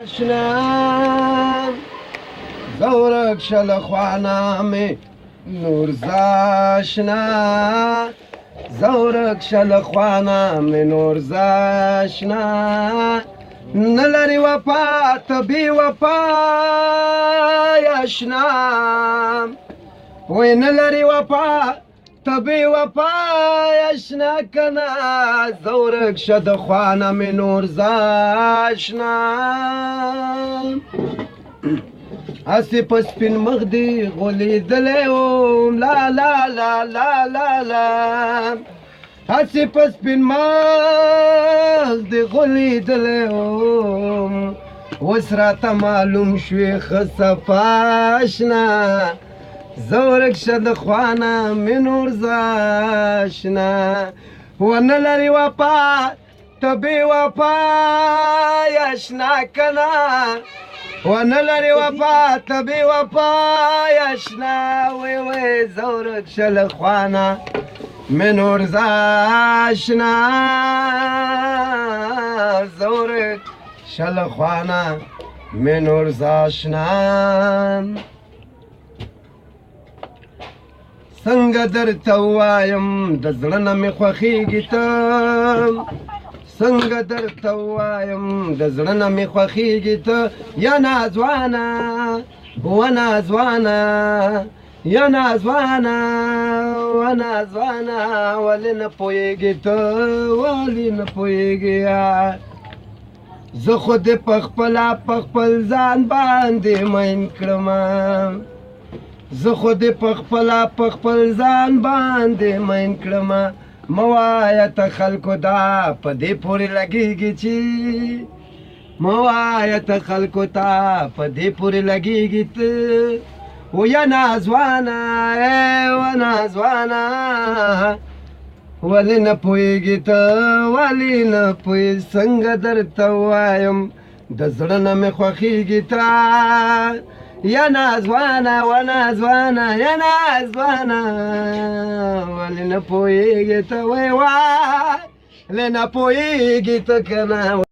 اشنا زورک شل خوانا می نور زاشنا زورک شل خوانا می نور زاشنا نلری وفا تبی وفا اشنا وی نلری وفا تبی وفا اشنا کنا زورک شد خوانا می نور زاشنا اسی پس پین مغدی غلی دلیم لا لا لا لا لا لا اسی پس پین مغدی غلی دلیم وسرات معلوم شوی خصفاشنا زورک شد خوانا منور زاشنا ونلری وپا تبی وپا یشنا کنا ونلری وفا تبی وفا یشنا وی وی زورک شل خوانا منور زاشنا زورک شل خوانا منور زاشنا څنګه درته ووایم د زړه نه مې خوښېږي ته څنګه درته ووایم د زړه نه مې خوښېږي ته یا نازوانه و نازوانه یا نازوانه و نازوانه ولې نه پوهېږې ته ولې نه پوهېږې زه خو دې په خپله په خپل ځان باندې مین کړمه زه خو دې په خپله په خپل ځان باندې مین کړمه موایا ته خلکو دا په دې پورې لګېږي چې موایا ته خلکو ته په دې پورې لګېږي ته و یا نازوانه و نازوانه ولې نه پوهېږې ته ولې نه پوهېږې څنګه درته ووایم د زړه نه مې خوښېږي ته یا نازوانه و نازوانه یا نازوانه ولې نه پوهېږې ته وی ولې نه پوهېږې ته که نه